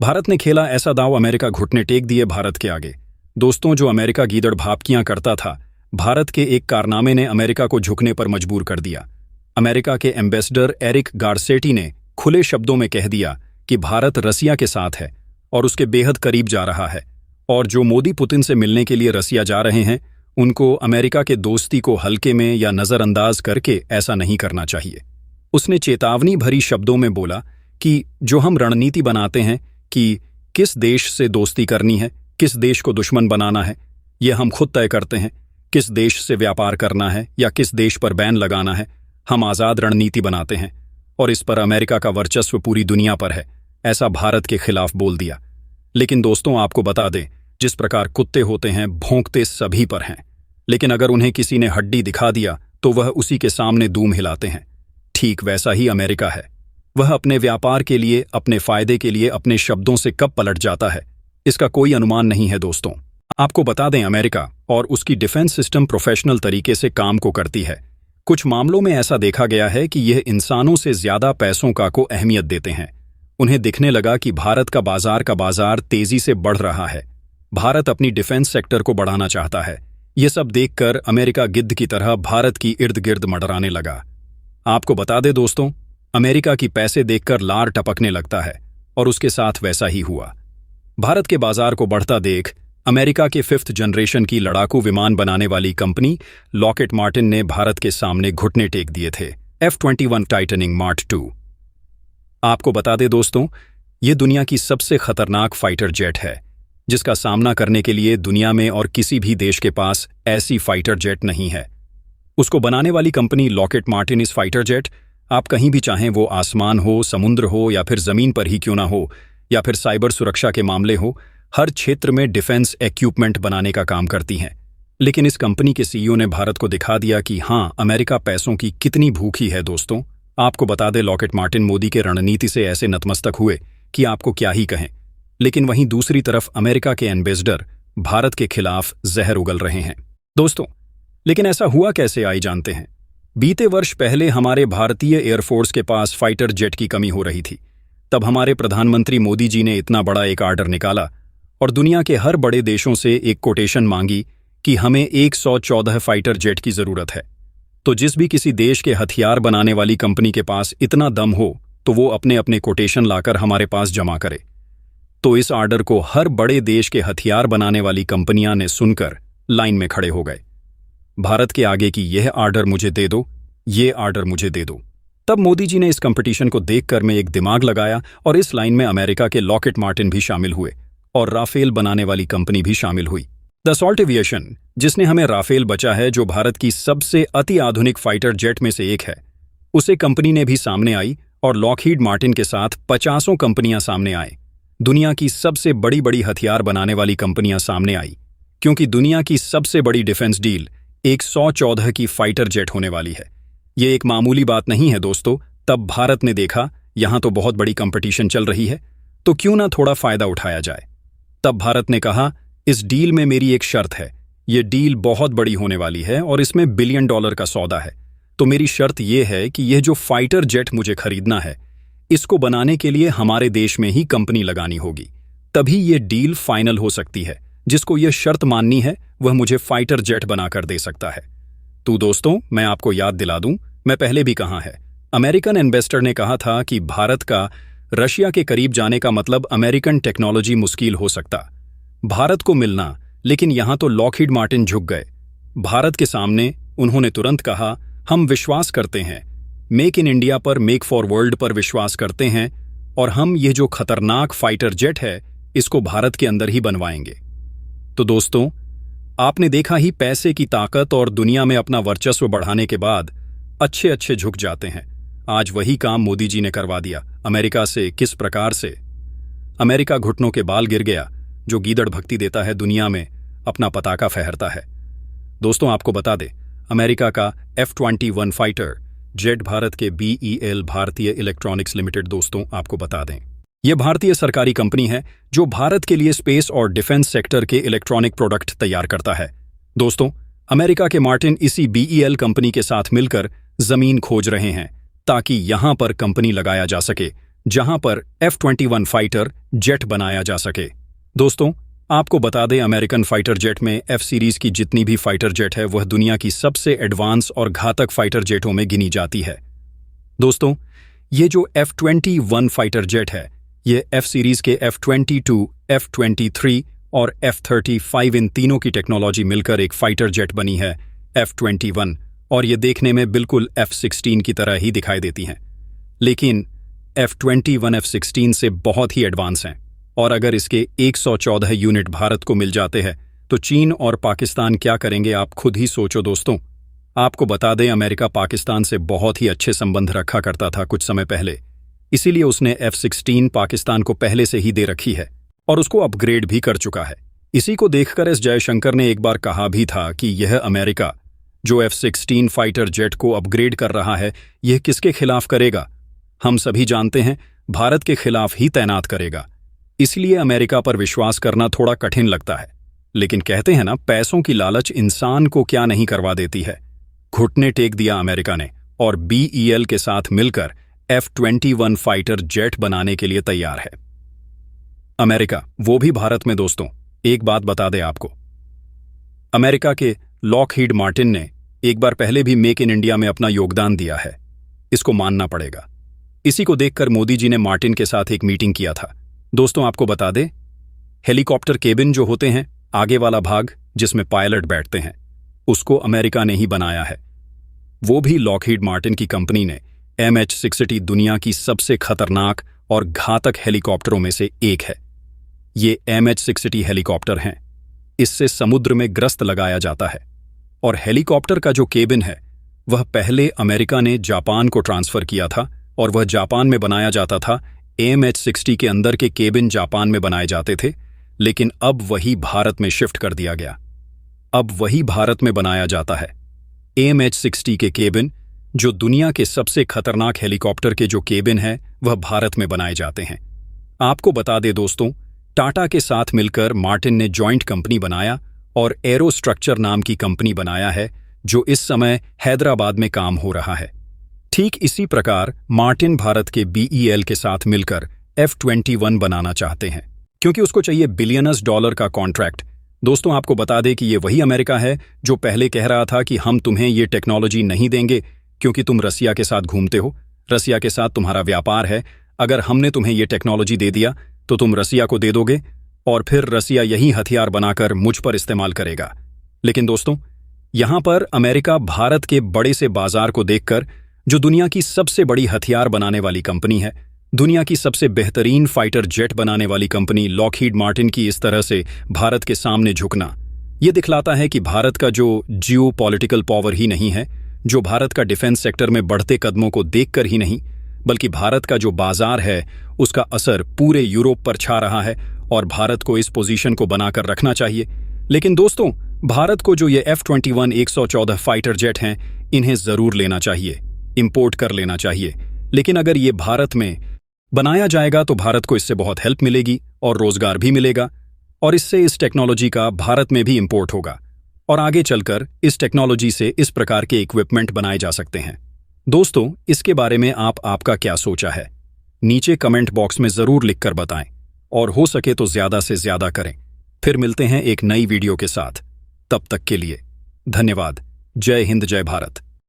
भारत ने खेला ऐसा दांव, अमेरिका घुटने टेक दिए भारत के आगे। दोस्तों, जो अमेरिका गीदड़ भापकियां करता था, भारत के एक कारनामे ने अमेरिका को झुकने पर मजबूर कर दिया। अमेरिका के एम्बेसडर एरिक गारसेटी ने खुले शब्दों में कह दिया कि भारत रसिया के साथ है और उसके बेहद करीब जा रहा है, और जो मोदी पुतिन से मिलने के लिए रसिया जा रहे हैं, उनको अमेरिका के दोस्ती को हल्के में या नज़रअंदाज करके ऐसा नहीं करना चाहिए। उसने चेतावनी भरी शब्दों में बोला कि जो हम रणनीति बनाते हैं कि किस देश से दोस्ती करनी है, किस देश को दुश्मन बनाना है, ये हम खुद तय करते हैं। किस देश से व्यापार करना है या किस देश पर बैन लगाना है, हम आज़ाद रणनीति बनाते हैं, और इस पर अमेरिका का वर्चस्व पूरी दुनिया पर है, ऐसा भारत के खिलाफ बोल दिया। लेकिन दोस्तों, आपको बता दें, जिस प्रकार कुत्ते होते हैं भौंकते सभी पर हैं, लेकिन अगर उन्हें किसी ने हड्डी दिखा दिया तो वह उसी के सामने दूम हिलाते हैं। ठीक वैसा ही अमेरिका है। वह अपने व्यापार के लिए, अपने फायदे के लिए अपने शब्दों से कब पलट जाता है, इसका कोई अनुमान नहीं है। दोस्तों, आपको बता दें, अमेरिका और उसकी डिफेंस सिस्टम प्रोफेशनल तरीके से काम को करती है। कुछ मामलों में ऐसा देखा गया है कि यह इंसानों से ज्यादा पैसों को अहमियत देते हैं। उन्हें दिखने लगा कि भारत का बाजार तेजी से बढ़ रहा है। भारत अपनी डिफेंस सेक्टर को बढ़ाना चाहता है। यह सब देखकर अमेरिका गिद्ध की तरह भारत की इर्द गिर्द मंडराने लगा। आपको बता दें दोस्तों, अमेरिका की पैसे देखकर लार टपकने लगता है, और उसके साथ वैसा ही हुआ। भारत के बाजार को बढ़ता देख अमेरिका के 5th जनरेशन की लड़ाकू विमान बनाने वाली कंपनी लॉकहीड मार्टिन ने भारत के सामने घुटने टेक दिए थे। F-21 tightening mark II। आपको बता दें दोस्तों, ये दुनिया की सबसे खतरनाक फाइटर जेट है, जिसका सामना करने के लिए दुनिया में और किसी भी देश के पास ऐसी फाइटर जेट नहीं है। उसको बनाने वाली कंपनी लॉकहीड मार्टिन इस फाइटर जेट, आप कहीं भी चाहें, वो आसमान हो, समुद्र हो, या फिर जमीन पर ही क्यों ना हो, या फिर साइबर सुरक्षा के मामले हो, हर क्षेत्र में डिफेंस इक्विपमेंट बनाने का काम करती हैं। लेकिन इस कंपनी के सीईओ ने भारत को दिखा दिया कि हाँ, अमेरिका पैसों की कितनी भूखी है। दोस्तों, आपको बता दें, लॉकहीड मार्टिन मोदी के रणनीति से ऐसे नतमस्तक हुए कि आपको क्या ही कहें। लेकिन वहीं दूसरी तरफ अमेरिका के एम्बेसडर भारत के खिलाफ जहर उगल रहे हैं। दोस्तों, लेकिन ऐसा हुआ कैसे, आइए जानते हैं। बीते वर्ष पहले हमारे भारतीय एयरफोर्स के पास फाइटर जेट की कमी हो रही थी। तब हमारे प्रधानमंत्री मोदी जी ने इतना बड़ा एक आर्डर निकाला और दुनिया के हर बड़े देशों से एक कोटेशन मांगी कि हमें 114 फाइटर जेट की जरूरत है। तो जिस भी किसी देश के हथियार बनाने वाली कंपनी के पास इतना दम हो तो वो अपने अपने कोटेशन लाकर हमारे पास जमा करे। तो इस आर्डर को हर बड़े देश के हथियार बनाने वाली कंपनियां ने सुनकर लाइन में खड़े हो गए। भारत के आगे कि यह आर्डर मुझे दे दो, ये आर्डर मुझे दे दो। तब मोदी जी ने इस कंपटीशन को देखकर में एक दिमाग लगाया और इस लाइन में अमेरिका के लॉकहीड मार्टिन भी शामिल हुए और राफेल बनाने वाली कंपनी भी शामिल हुई। दसॉल्ट एविएशन, जिसने हमें राफेल बचा है, जो भारत की सबसे अति आधुनिक फाइटर जेट में से एक है, उसे कंपनी ने भी सामने आई और लॉकहीड मार्टिन के साथ 50 कंपनियां सामने आए। दुनिया की सबसे बड़ी बड़ी हथियार बनाने वाली कंपनियां सामने आई, क्योंकि दुनिया की सबसे बड़ी डिफेंस डील 114 की फाइटर जेट होने वाली है। ये एक मामूली बात नहीं है दोस्तों। तब भारत ने देखा यहां तो बहुत बड़ी कंपटीशन चल रही है, तो क्यों ना थोड़ा फायदा उठाया जाए। तब भारत ने कहा, इस डील में मेरी एक शर्त है। ये डील बहुत बड़ी होने वाली है और इसमें $1 बिलियन का सौदा है। तो मेरी शर्त यह है कि यह जो फाइटर जेट मुझे खरीदना है, इसको बनाने के लिए हमारे देश में ही कंपनी लगानी होगी, तभी ये डील फाइनल हो सकती है। जिसको यह शर्त माननी है वह मुझे फाइटर जेट बनाकर दे सकता है। तो दोस्तों, मैं आपको याद दिला दूं, मैं पहले भी कहा है, अमेरिकन इन्वेस्टर ने कहा था कि भारत का रशिया के करीब जाने का मतलब अमेरिकन टेक्नोलॉजी मुश्किल हो सकता भारत को मिलना। लेकिन यहां तो लॉकहीड मार्टिन झुक गए भारत के सामने। उन्होंने तुरंत कहा, हम विश्वास करते हैं, मेक इन इंडिया पर, मेक फॉर वर्ल्ड पर विश्वास करते हैं, और हम ये जो खतरनाक फाइटर जेट है, इसको भारत के अंदर ही बनवाएंगे। तो दोस्तों, आपने देखा ही, पैसे की ताकत और दुनिया में अपना वर्चस्व बढ़ाने के बाद अच्छे अच्छे झुक जाते हैं। आज वही काम मोदी जी ने करवा दिया अमेरिका से। किस प्रकार से अमेरिका घुटनों के बाल गिर गया। जो गीदड़ भक्ति देता है, दुनिया में अपना पताका फहरता है। दोस्तों, आपको बता दें, अमेरिका का F-21 फाइटर जेट भारत के BEL भारतीय इलेक्ट्रॉनिक्स लिमिटेड, दोस्तों आपको बता दें, यह भारतीय सरकारी कंपनी है जो भारत के लिए स्पेस और डिफेंस सेक्टर के इलेक्ट्रॉनिक प्रोडक्ट तैयार करता है। दोस्तों, अमेरिका के मार्टिन इसी BEL कंपनी के साथ मिलकर जमीन खोज रहे हैं ताकि यहां पर कंपनी लगाया जा सके, जहां पर F-21 फाइटर जेट बनाया जा सके। दोस्तों, आपको बता दें, अमेरिकन फाइटर जेट में F सीरीज की जितनी भी फाइटर जेट है वह दुनिया की सबसे एडवांस और घातक फाइटर जेटों में गिनी जाती है। दोस्तों, ये जो F-21 फाइटर जेट है, ये F सीरीज के F-22, F-23 और F-35 इन तीनों की टेक्नोलॉजी मिलकर एक फाइटर जेट बनी है F-21, और ये देखने में बिल्कुल F-16 की तरह ही दिखाई देती हैं। लेकिन F-21 F-16 से बहुत ही एडवांस हैं, और अगर इसके 114 यूनिट भारत को मिल जाते हैं तो चीन और पाकिस्तान क्या करेंगे, आप खुद ही सोचो। दोस्तों, आपको बता दें, अमेरिका पाकिस्तान से बहुत ही अच्छे संबंध रखा करता था कुछ समय पहले, इसीलिए उसने F-16 पाकिस्तान को पहले से ही दे रखी है और उसको अपग्रेड भी कर चुका है। इसी को देखकर एस जयशंकर ने एक बार कहा भी था कि यह अमेरिका जो F-16 फाइटर जेट को अपग्रेड कर रहा है, यह किसके खिलाफ करेगा? हम सभी जानते हैं, भारत के खिलाफ ही तैनात करेगा। इसलिए अमेरिका पर विश्वास करना थोड़ा कठिन लगता है। लेकिन कहते हैं ना, पैसों की लालच इंसान को क्या नहीं करवा देती है। घुटने टेक दिया अमेरिका ने और BEL के साथ मिलकर F-21 फाइटर जेट बनाने के लिए तैयार है। अमेरिका, वो भी भारत में। दोस्तों, एक बात बता दें आपको, अमेरिका के लॉकहीड मार्टिन ने एक बार पहले भी मेक इन इंडिया में अपना योगदान दिया है, इसको मानना पड़ेगा। इसी को देखकर मोदी जी ने मार्टिन के साथ एक मीटिंग किया था। दोस्तों, आपको बता दें, हेलीकॉप्टर केबिन जो होते हैं, आगे वाला भाग जिसमें पायलट बैठते हैं, उसको अमेरिका ने ही बनाया है। वो भी लॉकहीड मार्टिन की कंपनी ने। MH-60 दुनिया की सबसे खतरनाक और घातक हेलीकॉप्टरों में से एक है। ये MH-60 हेलीकॉप्टर हैं। इससे समुद्र में गश्त लगाया जाता है, और हेलीकॉप्टर का जो केबिन है वह पहले अमेरिका ने जापान को ट्रांसफर किया था, और वह जापान में बनाया जाता था। MH-60 के अंदर के केबिन जापान में बनाए जाते थे, लेकिन अब वही भारत में शिफ्ट कर दिया गया। अब वही भारत में बनाया जाता है। MH-60 के केबिन, जो दुनिया के सबसे खतरनाक हेलीकॉप्टर के जो केबिन है, वह भारत में बनाए जाते हैं। आपको बता दें दोस्तों, टाटा के साथ मिलकर मार्टिन ने जॉइंट कंपनी बनाया और एरो स्ट्रक्चर नाम की कंपनी बनाया है, जो इस समय हैदराबाद में काम हो रहा है। ठीक इसी प्रकार मार्टिन भारत के BEL के साथ मिलकर F-21 बनाना चाहते हैं, क्योंकि उसको चाहिए बिलियनर्स डॉलर का कॉन्ट्रैक्ट। दोस्तों, आपको बता दें कि ये वही अमेरिका है जो पहले कह रहा था कि हम तुम्हें ये टेक्नोलॉजी नहीं देंगे क्योंकि तुम रसिया के साथ घूमते हो, रसिया के साथ तुम्हारा व्यापार है। अगर हमने तुम्हें ये टेक्नोलॉजी दे दिया तो तुम रसिया को दे दोगे, और फिर रसिया यही हथियार बनाकर मुझ पर इस्तेमाल करेगा। लेकिन दोस्तों, यहां पर अमेरिका भारत के बड़े से बाजार को देखकर, जो दुनिया की सबसे बड़ी हथियार बनाने वाली कंपनी है, दुनिया की सबसे बेहतरीन फाइटर जेट बनाने वाली कंपनी लॉकहीड मार्टिन की इस तरह से भारत के सामने झुकना, ये दिखलाता है कि भारत का जो जियो पॉलिटिकल पावर ही नहीं है, जो भारत का डिफेंस सेक्टर में बढ़ते कदमों को देखकर ही नहीं, बल्कि भारत का जो बाजार है उसका असर पूरे यूरोप पर छा रहा है, और भारत को इस पोजीशन को बनाकर रखना चाहिए। लेकिन दोस्तों, भारत को जो ये F-21 114 फाइटर जेट हैं, इन्हें जरूर लेना चाहिए, इंपोर्ट कर लेना चाहिए। लेकिन अगर ये भारत में बनाया जाएगा तो भारत को इससे बहुत हेल्प मिलेगी और रोजगार भी मिलेगा, और इससे इस टेक्नोलॉजी का भारत में भी इंपोर्ट होगा, और आगे चलकर इस टेक्नोलॉजी से इस प्रकार के इक्विपमेंट बनाए जा सकते हैं। दोस्तों, इसके बारे में आपका क्या सोचा है, नीचे कमेंट बॉक्स में जरूर लिखकर बताएं, और हो सके तो ज्यादा से ज्यादा करें। फिर मिलते हैं एक नई वीडियो के साथ। तब तक के लिए धन्यवाद। जय हिंद, जय भारत।